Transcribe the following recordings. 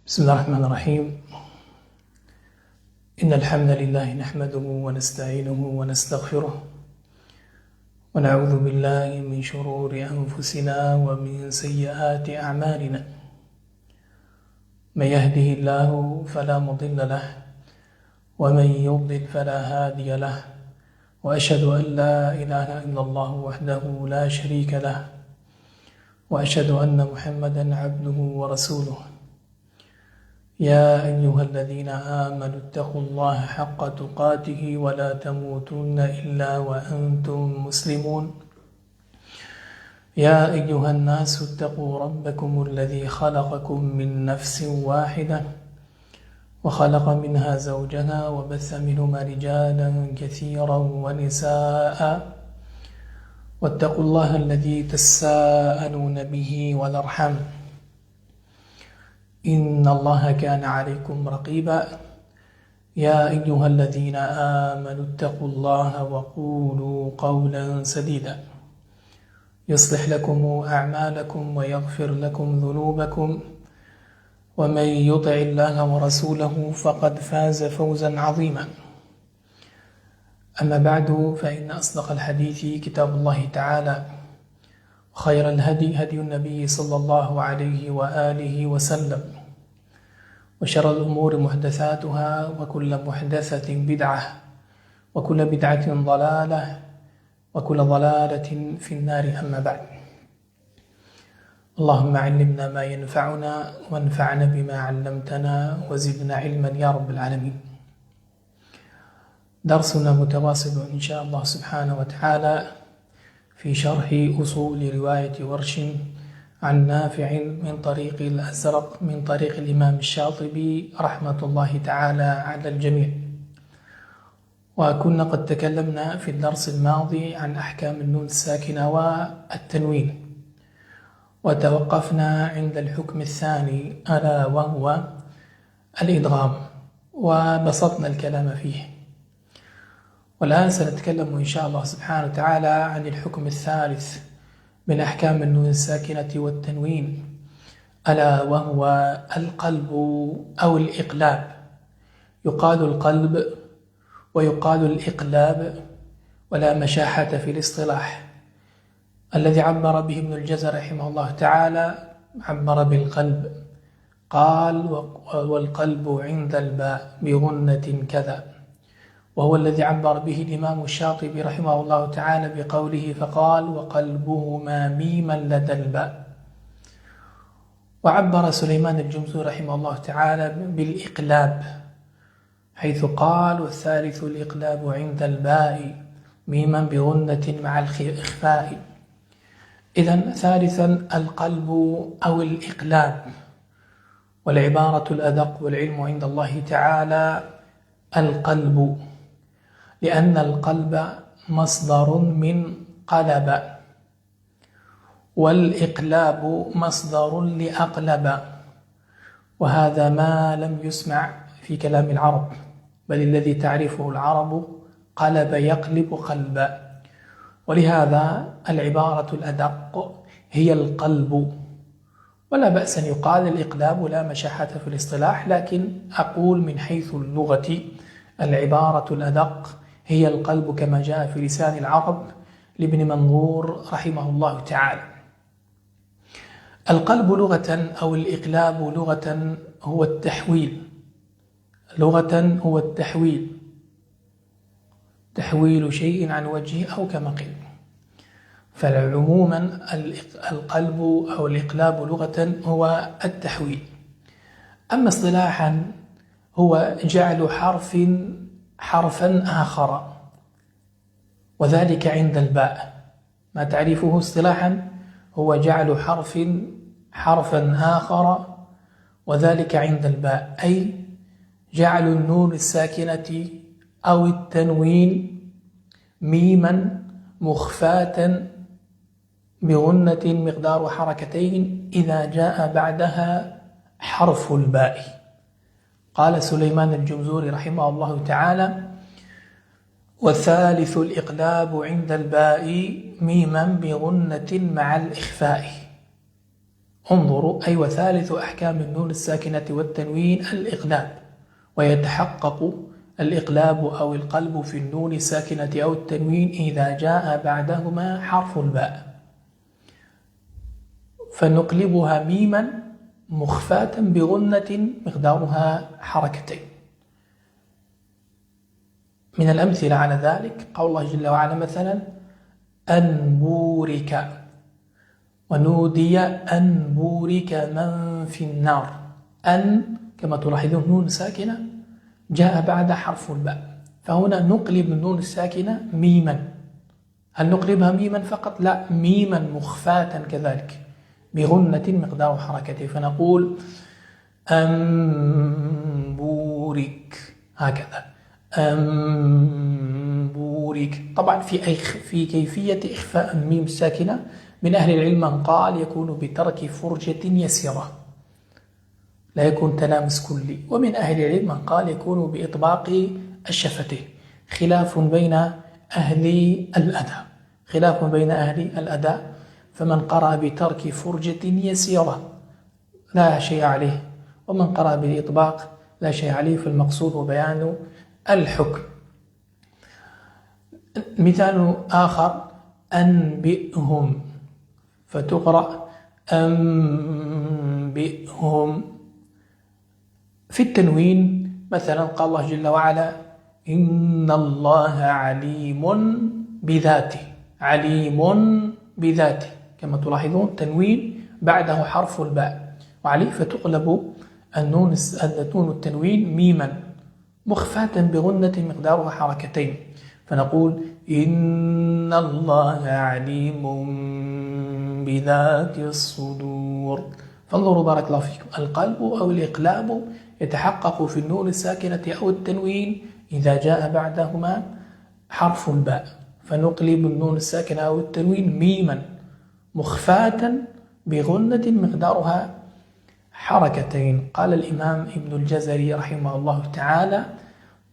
بسم الله الرحمن الرحيم. إن الحمد لله نحمده ونستعينه ونستغفره ونعوذ بالله من شرور أنفسنا ومن سيئات أعمالنا. من يهده الله فلا مضل له ومن يضلل فلا هادي له، وأشهد أن لا إله إلا الله وحده لا شريك له، وأشهد أن محمدا عبده ورسوله. يا أيها الذين آمنوا اتقوا الله حق تقاته ولا تموتن إلا وأنتم مسلمون. يا أيها الناس اتقوا ربكم الذي خلقكم من نفس واحدة وخلق منها زوجها وبث منهما رجالا كثيرا ونساء، واتقوا الله الذي تساءلون به والأرحام، إن الله كان عليكم رقيبا. يا أيها الذين آمنوا اتقوا الله وقولوا قولا سديدا يصلح لكم أعمالكم ويغفر لكم ذنوبكم، ومن يطع الله ورسوله فقد فاز فوزا عظيما. أما بعد، فإن أصدق الحديث كتاب الله تعالى، وخير الهدي هدي النبي صلى الله عليه وآله وسلم، وشر الأمور محدثاتها، وكل محدثة بدعة، وكل بدعة ضلالة، وكل ضلالة في النار. أما بعد، اللهم علمنا ما ينفعنا وانفعنا بما علمتنا وزدنا علما يا رب العالمين. درسنا متواصل إن شاء الله سبحانه وتعالى في شرح أصول رواية ورش عن نافع من طريق الأزرق من طريق الإمام الشاطبي رحمة الله تعالى على الجميع. وكنا قد تكلمنا في الدرس الماضي عن أحكام النون الساكنة والتنوين، وتوقفنا عند الحكم الثاني ألا وهو الإدغام، وبسطنا الكلام فيه. والآن سنتكلم إن شاء الله سبحانه وتعالى عن الحكم الثالث من أحكام النون الساكنة والتنوين، ألا وهو القلب أو الإقلاب. يقال القلب ويقال الإقلاب، ولا مشاحة في الاصطلاح. الذي عبر به ابن الجزري رحمه الله تعالى عبر بالقلب، قال: والقلب عند الباء بغنة كذا، وهو الذي عبر به الإمام الشاطبي رحمه الله تعالى بقوله فقال: وقلبهما ميما لدى الباء. وعبر سليمان الجمزوري رحمه الله تعالى بالإقلاب، حيث قال: والثالث الإقلاب عند الباء ميما بغنة مع الإخفاء. إذن ثالثا القلب أو الإقلاب، والعبارة الأدق والعلم عند الله تعالى القلب، لأن القلب مصدر من قلب، والإقلاب مصدر لأقلب، وهذا ما لم يسمع في كلام العرب، بل الذي تعرفه العرب قلب يقلب قلبا. ولهذا العبارة الأدق هي القلب، ولا بأس أن يقال الإقلاب لا مشاحة في الاصطلاح، لكن أقول من حيث اللغة العبارة الأدق هي القلب كما جاء في لسان العرب لابن منظور رحمه الله تعالى. القلب لغة أو الإقلاب لغة هو التحويل، لغة هو التحويل، تحويل شيء عن وجهه أو كما قيل. فعموما القلب أو الإقلاب لغة هو التحويل. أما اصطلاحا هو جعل حرفا آخر، وذلك عند الباء. ما تعرفه اصطلاحا هو جعل حرفا آخر، وذلك عند الباء، أي جعل النون الساكنة أو التنوين ميما مخفاة بغنة مقدار حركتين إذا جاء بعدها حرف الباء. قال سليمان الجمزوري رحمه الله تعالى: والثالث الإقلاب عند الباء ميما بغنة مع الإخفاء. انظروا، أي وثالث أحكام النون الساكنة والتنوين الإقلاب، ويتحقق الإقلاب أو القلب في النون الساكنة أو التنوين إذا جاء بعدهما حرف الباء، فنقلبها ميما مخفاة بغنة مقدارها حركتين. من الأمثلة على ذلك قول الله جل وعلا مثلا أن بورك، ونودي أن بورك من في النار. أن كما تلاحظون نون ساكنة جاء بعد حرف الباء، فهنا نقلب النون الساكنة ميما. هل نقلبها ميما فقط؟ لا، ميما مخفاة كذلك بغنة مقدار حركته، فنقول أن بورك هكذا، أن بورك. طبعا في كيفية إخفاء الميم الساكنة من أهل العلم من قال يكون بترك فرجة يسيرة لا يكون تلامس كلي، ومن أهل العلم من قال يكون بإطباق الشفتين، خلاف بين أهل الأداء، خلاف بين أهل الأداء. فمن قرأ بترك فرجة يسيرة لا شيء عليه، ومن قرأ بالإطباق لا شيء عليه، فالمقصود بيان الحكم. مثال آخر أنبئهم، فتقرأ أنبئهم. في التنوين مثلا قال الله جل وعلا إن الله عليم بذاته، عليم بذاته، كما تلاحظون تنوين بعده حرف الباء وعليه، فتقلب النون التنوين ميما مخفاة بغنة مقدارها حركتين، فنقول إن الله عليم بذات الصدور. فانظروا بارك الله فيكم، القلب أو الإقلاب يتحقق في النون الساكنة أو التنوين إذا جاء بعدهما حرف الباء، فنقلب النون الساكنة أو التنوين ميما مخفاة بغنة مقدارها حركتين. قال الإمام ابن الجزري رحمه الله تعالى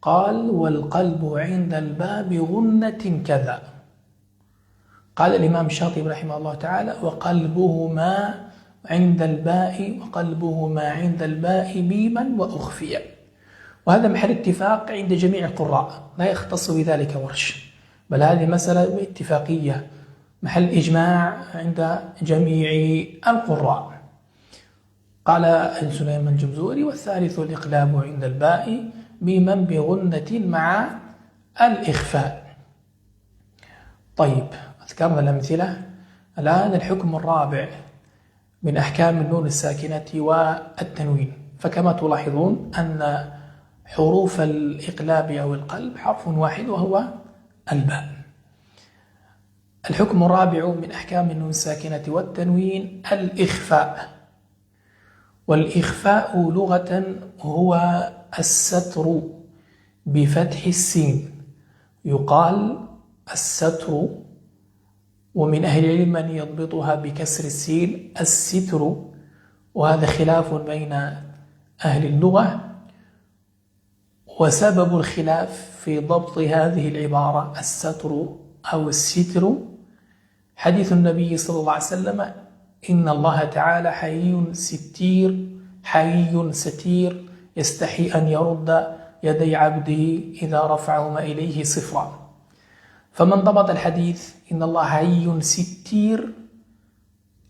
قال والقلب عند الباء بغنة كذا. قال الإمام الشاطبي رحمه الله تعالى وقلبهما عند الباء، وقلبهما عند الباء ميما وأخفيا. وهذا محل اتفاق عند جميع القراء، لا يختص بذلك ورش، بل هذه مسألة اتفاقية محل إجماع عند جميع القراء. قال سليمان الجمزوري والثالث الإقلاب عند الباء ميما بغنة مع الإخفاء. طيب، ذكرنا الأمثلة، الآن الحكم الرابع من أحكام النون الساكنة والتنوين. فكما تلاحظون أن حروف الإقلاب أو القلب حرف واحد وهو الباء. الحكم الرابع من أحكام النون الساكنة والتنوين الإخفاء. والإخفاء لغة هو الستر بفتح السين، يقال الستر، ومن أهل العلم من يضبطها بكسر السين الستر، وهذا خلاف بين أهل اللغة. وسبب الخلاف في ضبط هذه العبارة الستر أو الستر حديث النبي صلى الله عليه وسلم إن الله تعالى حي ستير، حي ستير يستحي أن يرد يدي عبده إذا رفعهما إليه صفرا. فمن ضبط الحديث إن الله حي ستير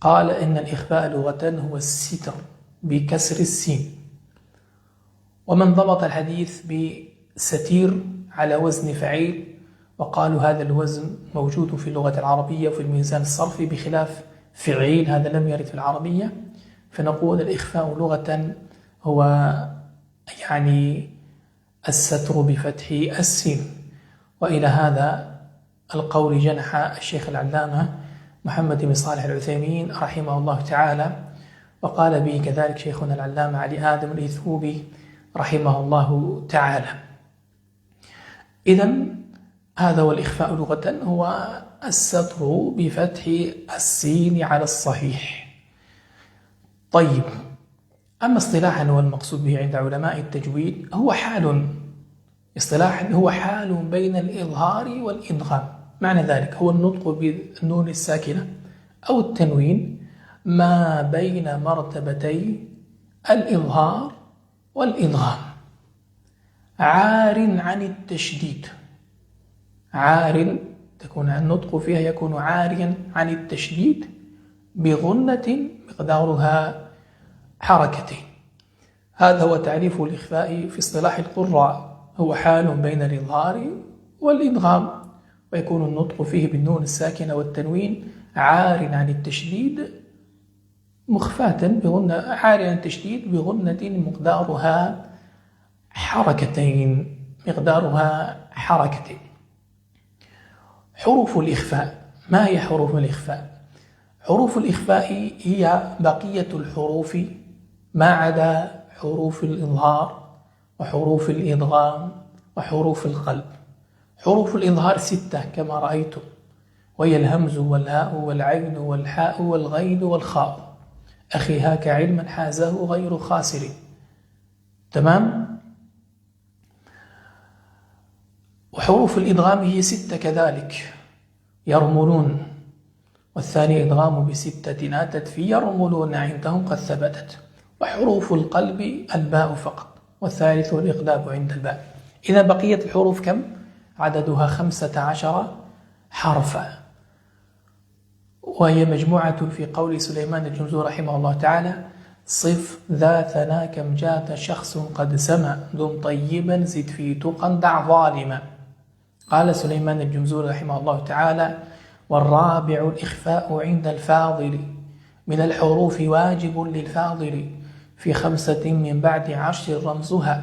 قال إن الإخفاء لغة هو الستر بكسر السين. ومن ضبط الحديث بستير على وزن فعيل، وقالوا هذا الوزن موجود في اللغة العربية وفي الميزان الصرفي بخلاف فعيل، هذا لم يرد في العربية، فنقول الإخفاء لغة هو يعني الستر بفتح السين. وإلى هذا القول جنح الشيخ العلامة محمد بن صالح العثيمين رحمه الله تعالى، وقال به كذلك شيخنا العلامة علي آدم الإيثوبي رحمه الله تعالى. إذن هذا والإخفاء لغة هو الستر بفتح السين على الصحيح. طيب، أما اصطلاحا والمقصود به عند علماء التجويد هو حال، اصطلاحا هو حال بين الإظهار والإدغام. معنى ذلك هو النطق بالنون الساكنة أو التنوين ما بين مرتبتي الإظهار والإدغام، عار عن التشديد. عار تكون النطق فيها يكون عاريا عن التشديد بغنة مقدارها حركتين. هذا هو تعريف الإخفاء في اصطلاح القراء، هو حال بين الإظهار والإدغام، ويكون النطق فيه بالنون الساكنة والتنوين عار عن التشديد مخفاة بغنة، عار عن التشديد بغنة مقدارها حركتين، حروف الإخفاء. ما هي حروف الإخفاء؟ حروف الإخفاء هي بقية الحروف ما عدا حروف الإظهار وحروف الإدغام وحروف القلب. حروف الإظهار 6 كما رأيتم، وهي الهمز والهاء والعين والحاء والغين والخاء. أخي هاك علما حازه غير خاسر. تمام؟ وحروف الإدغام هي 6 كذلك، يرملون، والثاني إدغام ب6 أتت في يرملون عندهم قد ثبتت. وحروف القلب الباء فقط، والثالث الإقلاب عند الباء. إذا بقية الحروف كم؟ عددها 15 حرفا، وهي مجموعة في قول سليمان الجمزوري رحمه الله تعالى: صف ذا ثنا كم جاد شخص قد سما دم طيبا زد في تقى دع ظالما. قال سليمان الجمزوري رحمه الله تعالى: والرابع الإخفاء عند الفاضل من الحروف واجب للفاضل في 5 من بعد 10 رمزها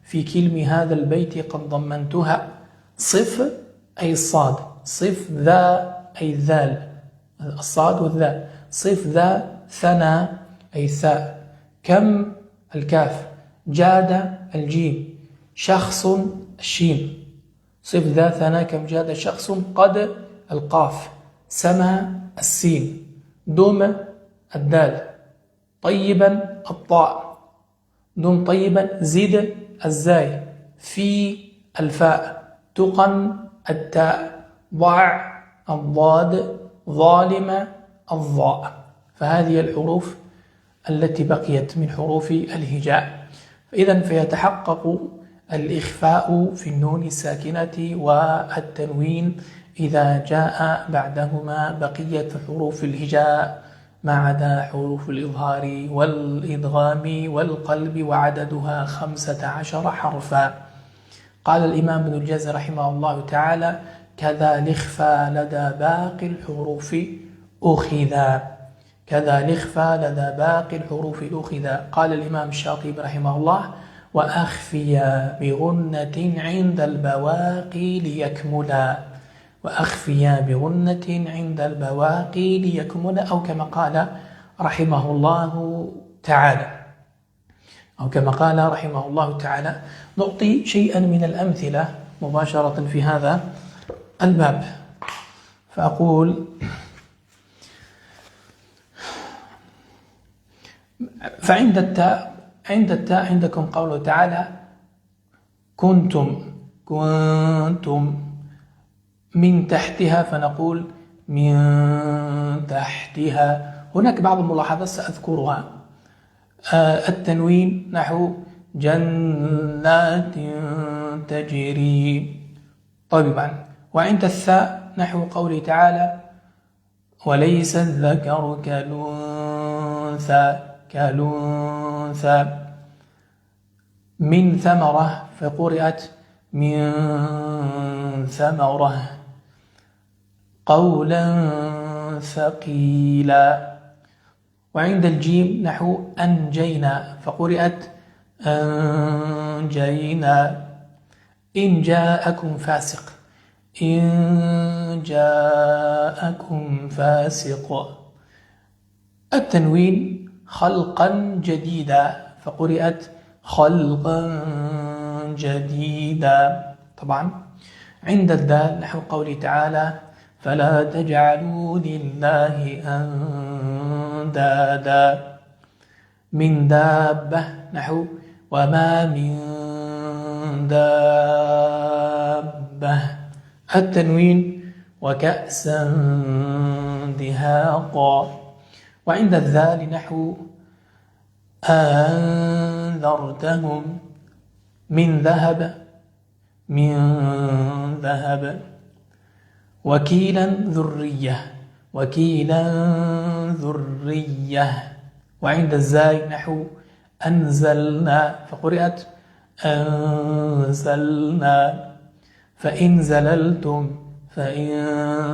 في كلم هذا البيت قد ضمنتها. صف أي الصاد، صف ذا أي الذال، الصاد والذال. صف ذا ثنا أي الثاء، كم الكاف، جاد الجيم، شخص الشين. صف ذا ثنا كم جاد شخص قد القاف، سما السين، دم الدال، طيبا الطاء، دم طيبا زد الزاي، في الفاء، تقن التاء، ضع الضاد، ظالم الضاء. فهذه الحروف التي بقيت من حروف الهجاء. إذن فيتحقق الإخفاء في النون الساكنة والتنوين إذا جاء بعدهما بقية حروف الهجاء ما عدا حروف الإظهار والإدغام والقلب، وعددها 15 حرفا. قال الإمام ابن الجزري رحمه الله تعالى: كذا الإخفاء لدى باقي الحروف أخذا، كذا الإخفاء لدى باقي الحروف أخذا. قال الإمام الشاطبي رحمه الله: وأخفيا بغنة عند البواقي ليكملا، وأخفيا بغنة عند البواقي ليكملا، أو كما قال رحمه الله تعالى، أو كما قال رحمه الله تعالى. نعطي شيئا من الأمثلة مباشرة في هذا الباب، فأقول: فعند التاء، عند التاء عندكم قوله تعالى: كنتم، من تحتها، فنقول من تحتها. هناك بعض الملاحظات سأذكرها. التنوين نحو جنات تجري طبعا. وعند الثاء نحو قوله تعالى: وليس الذكر كالأنثى. من ثمرة فقرأت من ثمرة. قولا ثقيلا. وعند الجيم نحو أنجينا فقرأت أنجينا. إن جاءكم فاسق، إن جاءكم فاسق. التنوين خلقا جديدا فقرأت خلقا جديدا طبعا. عند الدال نحو قوله تعالى: فلا تجعلوا لله أندادا. من دابة نحو وما من دابة. التنوين وكأسا دهاقا. وعند الذال نحو أنذرتهم من ذهب وكيلا ذرية. وعند الزاي نحو أنزلنا، فقرأت أنزلنا. فإن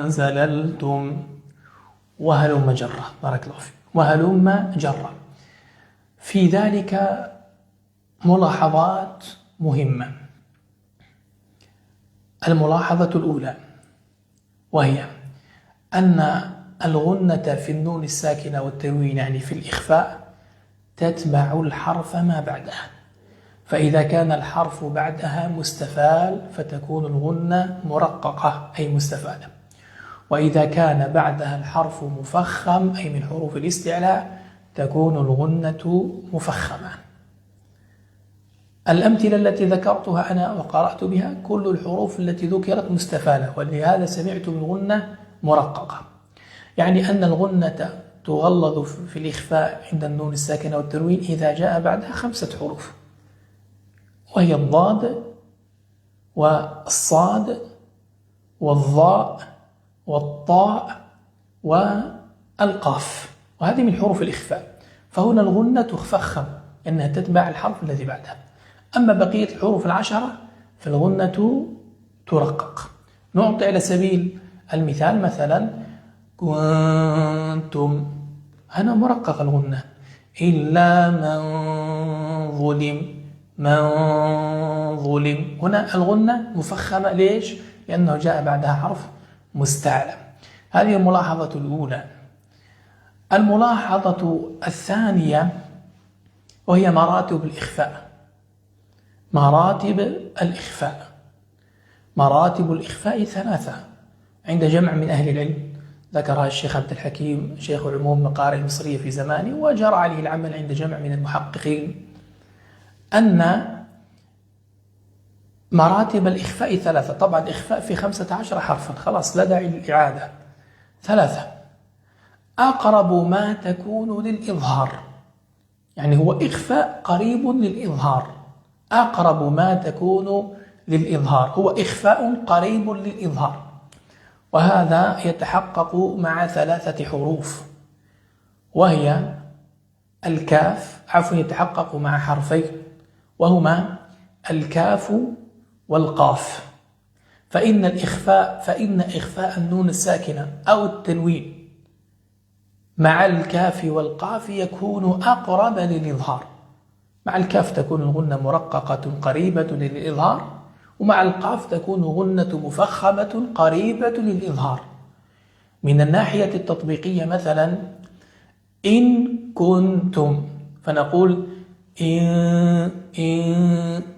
زللتم وهلم جرة. بارك الله فيك. وهلم جرة. في ذلك ملاحظات مهمة. الملاحظة الأولى وهي أن الغنة في النون الساكنة والتنوين يعني في الإخفاء تتبع الحرف ما بعدها، فإذا كان الحرف بعدها مستفال فتكون الغنة مرققة أي مستفالة، وإذا كان بعدها الحرف مفخم أي من حروف الاستعلاء تكون الغنة مفخمة. الأمثلة التي ذكرتها أنا وقرأت بها كل الحروف التي ذكرت مستفالة، ولهذا سمعت بالغنة مرققة، يعني أن الغنة تغلظ في الإخفاء عند النون الساكنة والتنوين إذا جاء بعدها 5 حروف، وهي الضاد والصاد والضاء والطاء والقاف، وهذه من حروف الإخفاء، فهنا الغنة تفخم أنها تتبع الحرف الذي بعدها. أما بقية الحروف 10 فالغنة ترقق. نعطي على سبيل المثال مثلا كنتم، هنا مرقق الغنة، إلا من ظلم، هنا الغنة مفخمة. ليش؟ لأنه جاء بعدها حرف مستعلى. هذه الملاحظة الأولى. الملاحظة الثانية وهي مراتب الإخفاء. مراتب الإخفاء 3 عند جمع من أهل العلم، ذكرها الشيخ عبد الحكيم شيخ علوم مقارئ المصرية في زمانه، وجرى عليه العمل عند جمع من المحققين، أن مراتب الإخفاء 3. طبعا الإخفاء في 15 حرفا، خلاص لا داعي للإعادة. 3 أقرب ما تكون للإظهار، يعني هو إخفاء قريب للإظهار، أقرب ما تكون للإظهار، هو إخفاء قريب للإظهار، وهذا يتحقق مع 3 حروف، وهي الكاف، يتحقق مع حرفين وهما الكاف والقاف. فإن إخفاء النون الساكنة أو التنوين مع الكاف والقاف يكون أقرب للإظهار. مع الكاف تكون الغنة مرققة قريبة للإظهار، ومع القاف تكون غنة مفخمة قريبة للإظهار. من الناحية التطبيقية مثلا إن كنتم فنقول إن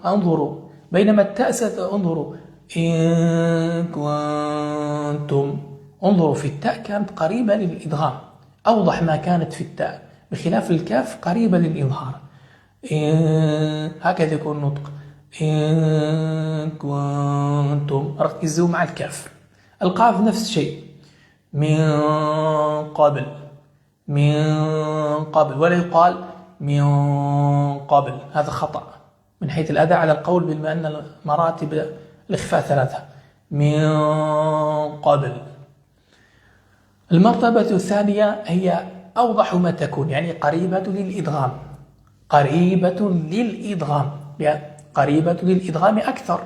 انظروا، بينما التاء انظروا إن كنتم، انظروا في التاء كانت قريبة للإدغام، أوضح ما كانت في التاء، بخلاف الكاف قريبة للإظهار. هكذا يكون النطق إن كنتم، ركزوا مع الكاف. القاف نفس الشيء، من قبل ولا يقال من قبل، هذا خطأ من حيث الأداء على القول، بما أن مراتب الإخفاء 3. من قبل. المرتبة الثانية هي أوضح ما تكون، يعني قريبة للإدغام أكثر،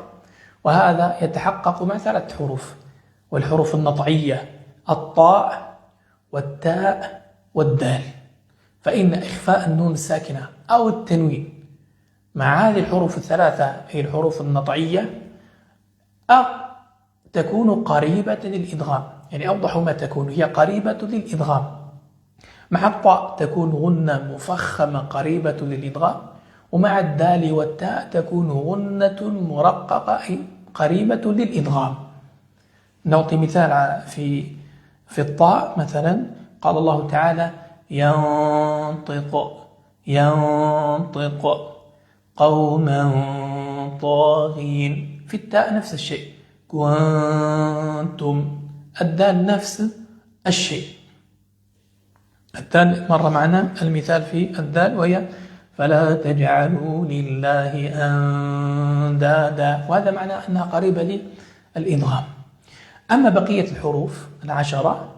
وهذا يتحقق مع 3 حروف، والحروف النطعية الطاء والتاء والدال. فإن إخفاء النون الساكنة أو التنوين مع هذه الحروف 3 هي الحروف النطعية تكون قريبة للإدغام، يعني أوضح ما تكون هي قريبة للإدغام. مع الطاء تكون غنة مفخمة قريبة للإدغام، ومع الدال والتاء تكون غنة مرققة أي قريبة للإدغام. نعطي مثال في الطاء مثلا، قال الله تعالى ينطق قوما طاغين. في التاء نفس الشيء كنتم، الدال نفس الشيء. الدال مر معنا المثال في الدال وهي فلا تجعلوا لله أندادا، وهذا معنى أنها قريبة للإدغام. أما بقية الحروف العشرة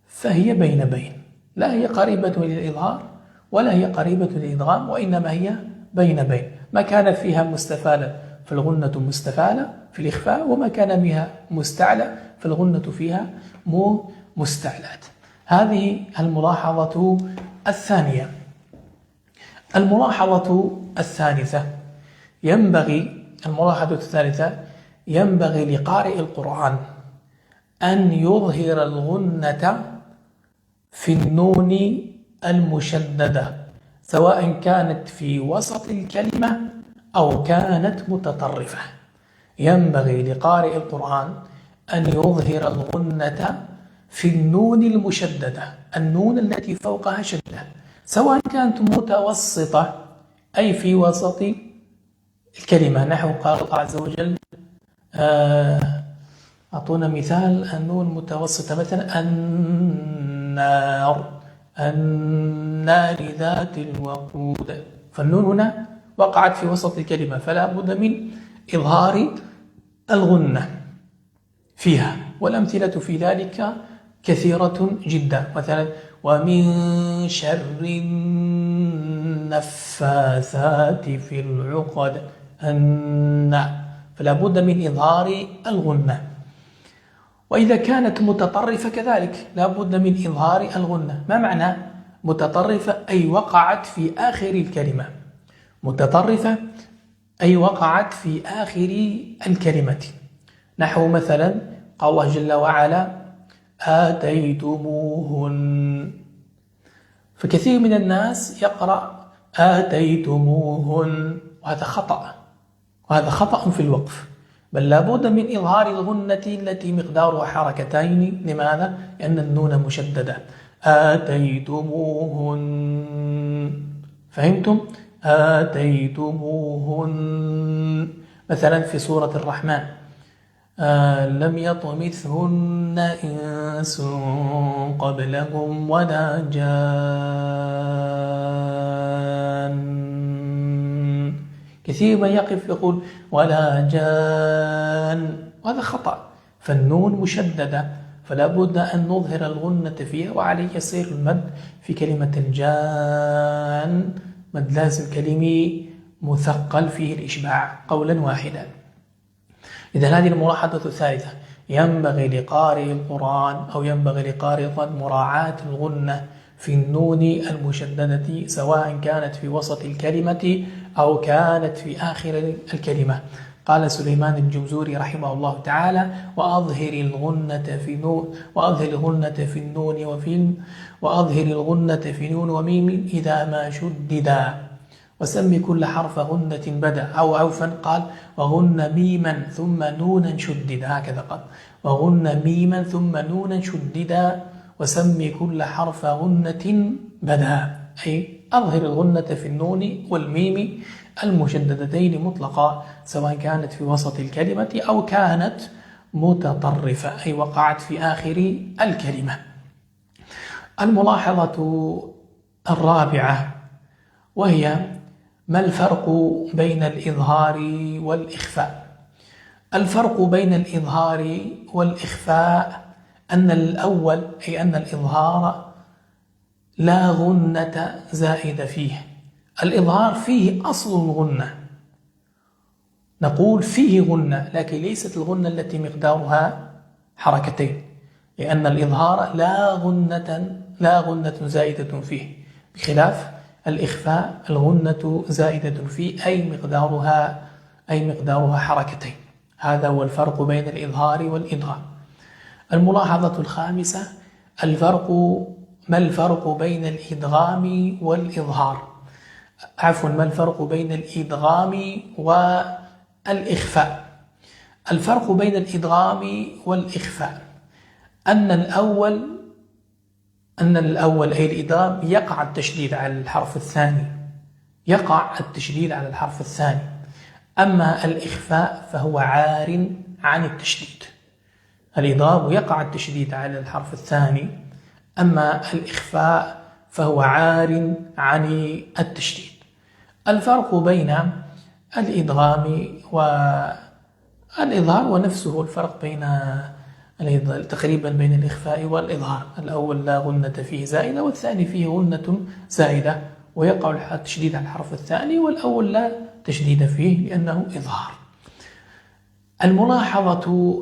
فهي بين بين، لا هي قريبة للإظهار ولا هي قريبة للإدغام، وإنما هي بين بين. ما كان فيها مستفالة فالغنة مستفالة في الإخفاء، وما كان بها مستعلى فالغنة فيها مستعلات. هذه الملاحظة الثانية. الملاحظة الثالثة ينبغي لقارئ القرآن أن يظهر الغنة في النون المشددة، سواء كانت في وسط الكلمة أو كانت متطرفة. ينبغي لقارئ القرآن أن يظهر الغنة في النون المشددة، النون التي فوقها شدة، سواء كانت متوسطة أي في وسط الكلمة، نحو قال الله عز وجل أعطونا مثال النون متوسطة، مثلا النار ذات الوقود، فالنون هنا وقعت في وسط الكلمة، فلا بد من إظهار الغنة فيها، والأمثلة في ذلك كثيرة جدا. مثلا ومن شر النفاثات في العقد، فلا بد من إظهار الغنة. وإذا كانت متطرفة كذلك لا بد من إظهار الغنة. ما معنى متطرفة؟ أي وقعت في آخر الكلمة، متطرفة أي وقعت في آخر الكلمة، نحو مثلا قال الله جل وعلا آتيتموهن، فكثير من الناس يقرأ آتيتموهن، وهذا خطأ في الوقف، بل لابد من إظهار الغنة التي مقدارها حركتين. لماذا؟ لأن النون مشددة. آتيتموهن، فهمتم؟ آتيتموهن. مثلا في سورة الرحمن لم يطمثهن إنس قبلهم ولا جان. كثير من يقف يقول ولا جان، وهذا خطأ، فالنون مشددة، فلا بد أن نظهر الغنة فيها، وعليه يصير المد في كلمة الجان مد لازم كلمي مثقل فيه الإشباع قولا واحدا. إذن هذه الملاحظة الثالثة، ينبغي لقارئ القرآن أو ينبغي لقارئ مراعاة الغنة في النون المشددة، سواء كانت في وسط الكلمة أو كانت في آخر الكلمة. قال سليمان الجمزوري رحمه الله تعالى وأظهر الغنة في نون وميم إذا ما شددا، وسمي كل حرف غنة بدا، أو عوفا قال وغن ميما ثم نونا شددا، هكذا قال وغن ميما ثم نونا شددا وسمي كل حرف غنة بدا، أي أظهر الغنة في النون والميم المشددتين مطلقا، سواء كانت في وسط الكلمة أو كانت متطرفة أي وقعت في آخر الكلمة. الملاحظة الرابعة وهي ما الفرق بين الإظهار والإخفاء؟ الفرق بين الإظهار والإخفاء أن الأول أي أن الإظهار لا غنة زائدة فيه، الإظهار فيه أصل الغنة، نقول فيه غنة لكن ليست الغنة التي مقدارها حركتين، لأن الإظهار لا غنة زائدة فيه، بخلاف الإخفاء الغنة زائدة فيه أي مقدارها حركتين. هذا هو الفرق بين الإظهار والإدغام. الملاحظة الخامسة ما الفرق بين الإدغام والإظهار؟ ما الفرق بين الإدغام والإخفاء؟ الفرق بين الإدغام والإخفاء أن الأول أي الإدغام يقع التشديد على الحرف الثاني، أما الإخفاء فهو عار عن التشديد. الإدغام يقع التشديد على الحرف الثاني، أما الإخفاء فهو عار عن التشديد. الفرق بين الإدغام والإظهار ونفسه الفرق بين تقريبا بين الإخفاء والإظهار. الأول لا غنة فيه زائدة، والثاني فيه غنة زائدة ويقع التشديد على الحرف الثاني، والأول لا تشديد فيه لأنه إظهار. الملاحظة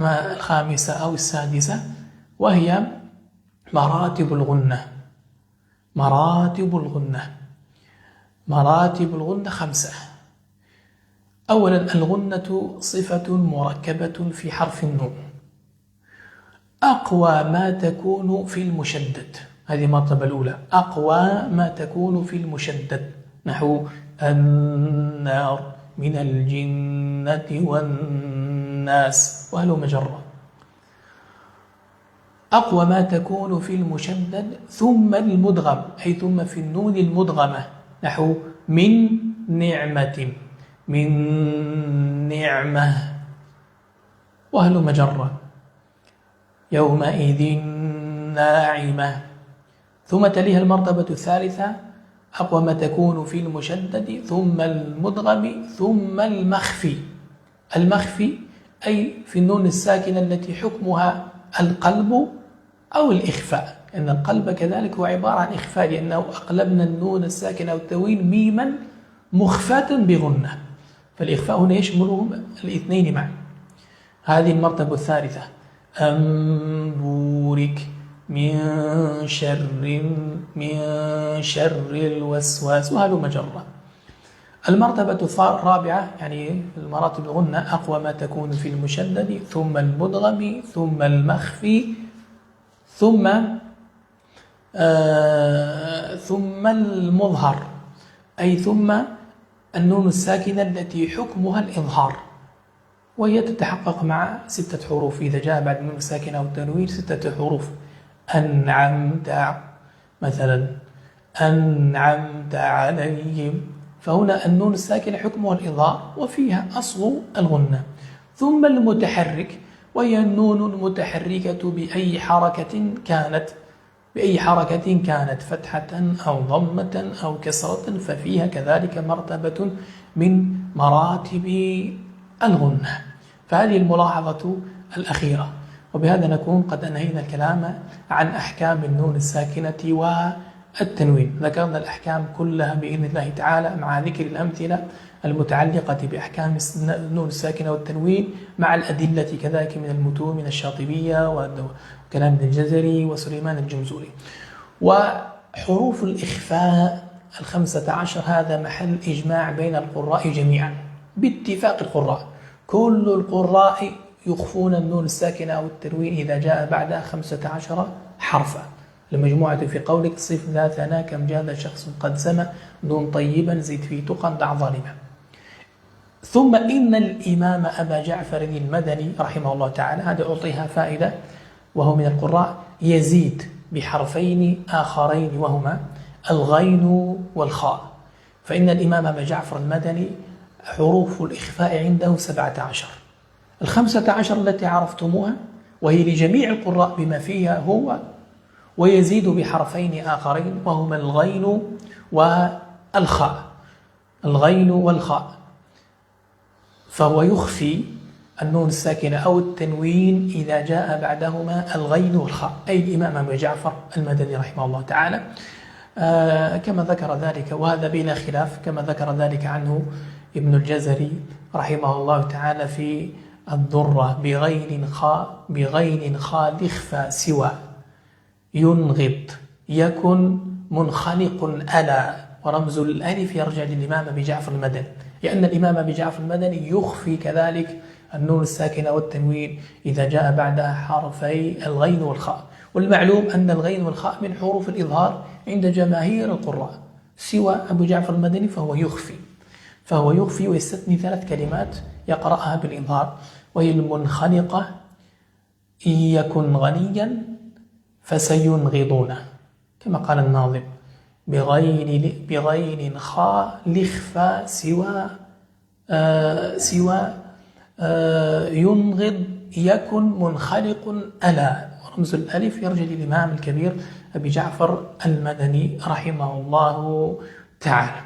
الخامسة أو السادسة وهي مراتب الغنة. مراتب الغنة 5. أولا الغنة صفة مركبة في حرف النون، أقوى ما تكون في المشدد. هذه المرتبة الأولى، أقوى ما تكون في المشدد، نحو النار من الجنة والناس وهلو مجرة. أقوى ما تكون في المشدد. ثم المدغم، أي ثم في النون المدغمة، نحو من نعمة، من نعمة وهلو مجرة. يومئذ ناعمة. ثم تليها المرتبة الثالثة، أقوى ما تكون في المشدد ثم المدغم ثم المخفي. المخفي أي في النون الساكنة التي حكمها القلب أو الإخفاء، لأن القلب كذلك هو عبارة عن إخفاء، لأنه أقلبنا النون الساكنة والتنوين ميما مخفاة بغنة، فالإخفاء هنا يشملهم الاثنين معا. هذه المرتبة الثالثة. أنبورك من شر الوسواس وهذا مجرة. المرتبة الرابعة يعني المراتب الغنة، أقوى ما تكون في المشدد ثم المدغم ثم المخفي ثم المظهر، أي ثم النون الساكنة التي حكمها الإظهار، وهي تتحقق مع 6 حروف. إذا جاء بعد النون الساكنة أو التنوين 6 حروف. أنعمت مثلا، أنعمت عليهم، فهنا النون الساكنة حكمها الإظهار وفيها أصل الغنة. ثم المتحرك، وهي النون المتحركة بأي حركة كانت فتحة أو ضمة أو كسرة، ففيها كذلك مرتبة من مراتب الغنة. فهذه الملاحظة الأخيرة. وبهذا نكون قد أنهينا الكلام عن أحكام النون الساكنة والتنوين. ذكرنا الأحكام كلها بإذن الله تعالى مع ذكر الأمثلة المتعلقة بأحكام النون الساكنة والتنوين مع الأدلة كذلك من المتون من الشاطبية وكلام ابن الجزري وسليمان الجمزوري. وحروف الإخفاء 15 هذا محل إجماع بين القراء جميعا باتفاق القراء. كل القراء يخفون النون الساكنة أو التنوين إذا جاء بعدها 15 حرفا. المجموعة في قولك صف ذا ثنا كم جاد شخص قد سمى نون طيبا زد في تقى دع ظالما. ثم إن الإمام أبا جعفر المدني رحمه الله تعالى، هذا أعطيها فائدة، وهو من القراء يزيد بحرفين آخرين وهما الغين والخاء. فإن الإمام أبا جعفر المدني حروف الإخفاء عنده 17، 15 التي عرفتموها وهي لجميع القراء بما فيها هو، ويزيد بحرفين آخرين وهما الغين والخاء. الغين والخاء، فهو يخفي النون الساكنة أو التنوين إذا جاء بعدهما الغين والخاء، أي الإمام أبو جعفر المدني رحمه الله تعالى كما ذكر ذلك، وهذا بلا خلاف كما ذكر ذلك عنه ابن الجزري رحمه الله تعالى في الضرة. بغين خاء لخفى سوى ينغض يكن منخنق ألا، ورمز الألف يرجع للإمام أبي جعفر المدني، لأن الإمام أبي جعفر المدني يخفي كذلك النون الساكنة والتنوين إذا جاء بعدها حرفي الغين والخاء. والمعلوم أن الغين والخاء من حروف الإظهار عند جماهير القراء، سوى أبو جعفر المدني فهو يخفي ويستثني 3 كلمات يقرأها بالإظهار، وهي المنخنقة إن يكن غنيا فسينغضونه كما قال الناظم بغين خاء لخفى سوى ينغض يكن منخلق ألا، ورمز الألف يرجع للإمام الكبير أبي جعفر المدني رحمه الله تعالى.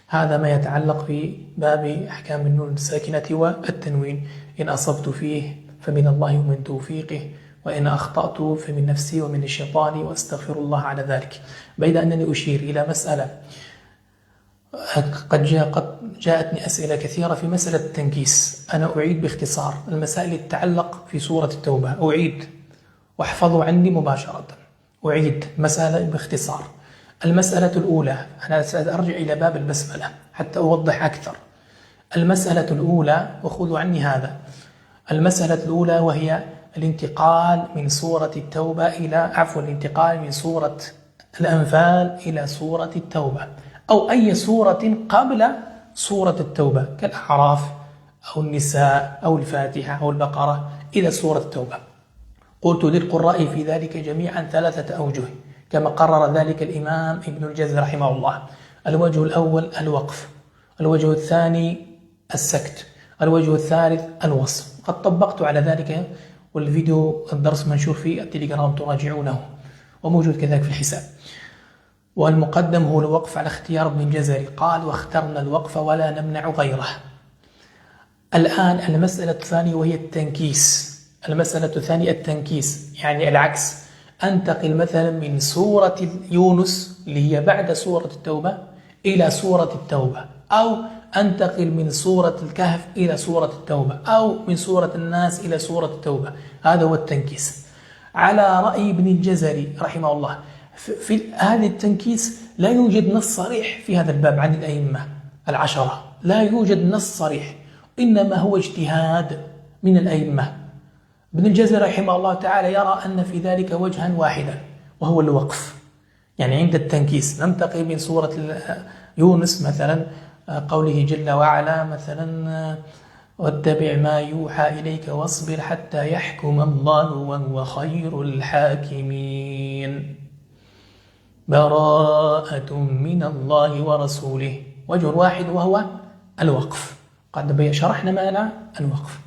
هذا ما يتعلق في باب أحكام النون الساكنة والتنوين. إن أصبت فيه فمن الله ومن توفيقه، وإن أخطأت فمن نفسي ومن الشيطان، وأستغفر الله على ذلك. بيد أنني أشير إلى مسألة قد جاءتني أسئلة كثيرة في مسألة التنكيس. أنا أعيد باختصار المسائل تتعلق في سورة التوبة، أعيد واحفظوا عني مباشرة. أعيد مسألة باختصار. المسألة الأولى، أنا سأرجع إلى باب البسملة حتى أوضح أكثر. المسألة الأولى، وخذوا عني هذا، المسألة الأولى وهي الانتقال من سورة التوبة الانتقال من سورة الأنفال إلى سورة التوبة، أو أي سورة قبل سورة التوبة كالأعراف أو النساء أو الفاتحة أو البقرة إلى سورة التوبة. قلت للقراء في ذلك جميعا 3 أوجه كما قرر ذلك الإمام ابن الجزري رحمه الله. الوجه الأول الوقف، الوجه الثاني السكت، الوجه الثالث الوصف. قد طبقت على ذلك، والفيديو الدرس منشور في التليجرام تراجعونه، وموجود كذلك في الحساب. والمقدم هو الوقف على اختيار ابن الجزري، قال واخترنا الوقف ولا نمنع غيره. الآن المسألة الثانية وهي التنكيس. المسألة الثانية التنكيس، يعني العكس. أنتقل مثلا من سورة يونس اللي هي بعد سورة التوبة إلى سورة التوبة، أو أنتقل من سورة الكهف إلى سورة التوبة، أو من سورة الناس إلى سورة التوبة. هذا هو التنكيس على رأي ابن الجزري رحمه الله. في هذا التنكيس لا يوجد نص صريح في هذا الباب عن الأئمة 10، لا يوجد نص صريح، إنما هو اجتهاد من الأئمة. ابن الجزري رحمه الله تعالى يرى أن في ذلك وجها واحدا، وهو الوقف. يعني عند التنكيس ننتقل من سورة يونس مثلا قوله جل وعلا مثلا واتبع ما يوحى إليك واصبر حتى يحكم الله وهو خير الحاكمين، براءة من الله ورسوله. وجه واحد وهو الوقف، قد شرحنا معنى الوقف.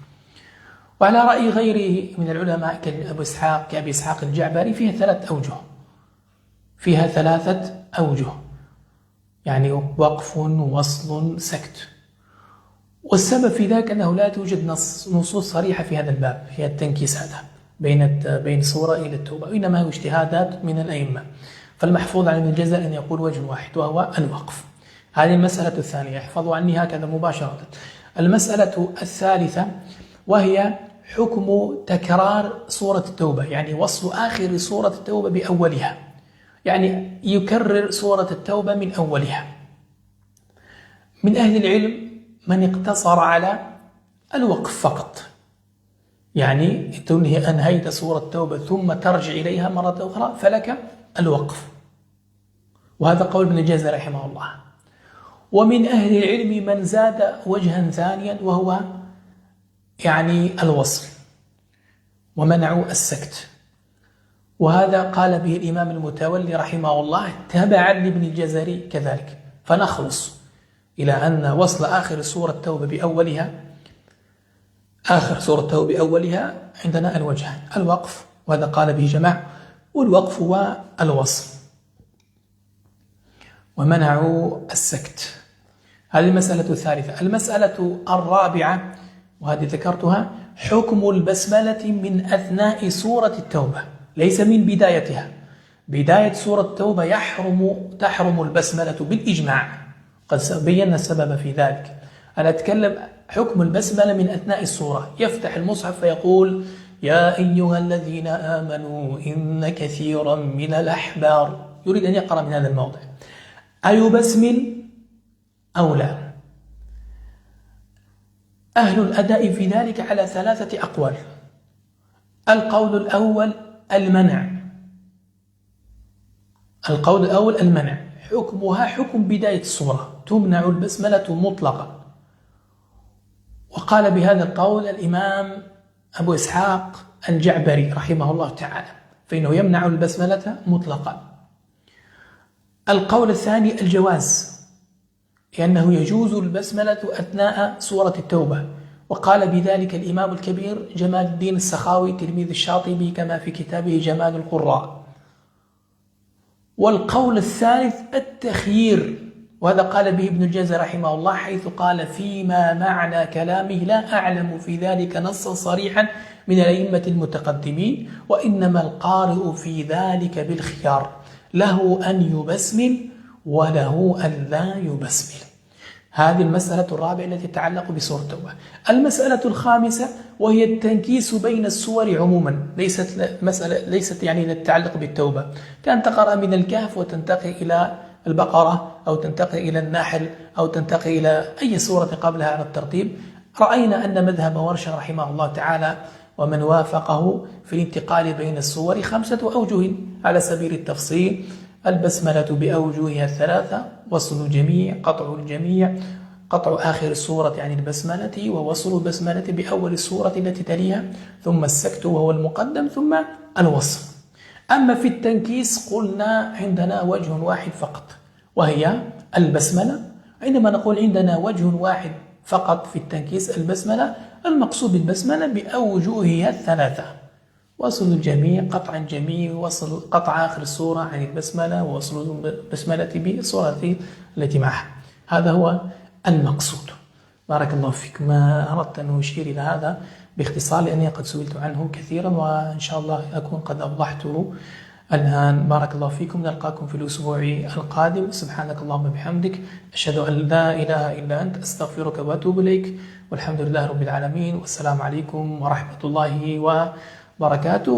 وعلى رأي غيره من العلماء كأبي إسحاق الجعبري فيها 3 أوجه، فيها 3 أوجه، يعني وقف وصل سكت. والسبب في ذلك أنه لا توجد نصوص صريحة في هذا الباب، في التنكيس هذا بين سورة إلى التوبة، وإنما هو اجتهادات من الأئمة. فالمحفوظ عن ابن الجزري أن يقول وجه واحد وهو الوقف. هذه المسألة الثانية، احفظوا عني هكذا مباشرة. المسألة الثالثة وهي حكم تكرار سورة التوبة، يعني وصل آخر سورة التوبة بأولها، يعني يكرر سورة التوبة من أولها. من أهل العلم من اقتصر على الوقف فقط، يعني تنهي أنهيت سورة التوبة ثم ترجع إليها مرة أخرى فلك الوقف، وهذا قول ابن الجزري رحمه الله. ومن أهل العلم من زاد وجها ثانيا وهو يعني الوصل، ومنعوا السكت، وهذا قال به الإمام المتولي رحمه الله تبعا لابن الجزري كذلك. فنخلص إلى أن وصل آخر سورة التوبة بأولها، آخر سورة التوبة بأولها عندنا الوجهان، الوقف وهذا قال به جماعة، والوقف والوصل، ومنعوا السكت. هذه المسألة الثالثة. المسألة الرابعة وهذه ذكرتها، حكم البسملة من أثناء سورة التوبة، ليس من بدايتها. بداية سورة التوبة تحرم البسملة بالإجماع، قد بينا السبب في ذلك. أنا أتكلم حكم البسملة من أثناء السورة، يفتح المصحف فيقول يا أيها الذين آمنوا إن كثيرا من الأحبار، يريد أن يقرأ من هذا الموضع، أيبسمل أو لا؟ أهل الأداء في ذلك على 3 أقوال. القول الأول المنع، القول الأول المنع، حكمها حكم بداية السورة، تمنع البسملة مطلقا. وقال بهذا القول الإمام أبو إسحاق الجعبري رحمه الله تعالى، فإنه يمنع البسملة مطلقا. القول الثاني الجواز، لأنه يجوز البسملة أثناء سورة التوبة، وقال بذلك الإمام الكبير جمال الدين السخاوي تلميذ الشاطبي كما في كتابه جمال القراء. والقول الثالث التخيير، وهذا قال به ابن الجوزي رحمه الله حيث قال فيما معنى كلامه لا أعلم في ذلك نصا صريحا من الأئمة المتقدمين، وإنما القارئ في ذلك بالخيار، له أن يبسمل وله أن لا يبسمل. هذه المسألة الرابعة التي تتعلق بسورة التوبة. المسألة الخامسة وهي التنكيس بين السور عموما، ليست يعني تتعلق بالتوبة، كأن تقرأ من الكهف وتنتقل إلى البقرة أو تنتقل إلى النحل أو تنتقل إلى أي سورة قبلها على الترتيب. رأينا أن مذهب ورش رحمه الله تعالى ومن وافقه في الانتقال بين السور 5 أوجه على سبيل التفصيل: البسملة بأوجهها 3، وصل الجميع، قطع الجميع، قطع آخر السورة عن البسملة، ووصل البسملة بأول السورة التي تليها، ثم السكت وهو المقدم، ثم الوصل. أما في التنكيس قلنا عندنا وجه واحد فقط وهي البسملة. عندما نقول عندنا وجه واحد فقط في التنكيس البسملة، المقصود بالبسملة بأوجهها 3: وصل الجميع، قطع الجميع، وصل قطع آخر السورة عن البسملة، ووصل البسملة بالسورة التي معها. هذا هو المقصود. بارك الله فيك. ما أردت أن أشير إلى هذا باختصار لأني قد سئلت عنه كثيرا، وإن شاء الله أكون قد أوضحته الآن. بارك الله فيكم. نلقاكم في الأسبوع القادم. سبحانك اللهم وبحمدك، أشهد أن لا إله إلا أنت، أستغفرك وأتوب إليك، والحمد لله رب العالمين، والسلام عليكم ورحمة الله وبركاته.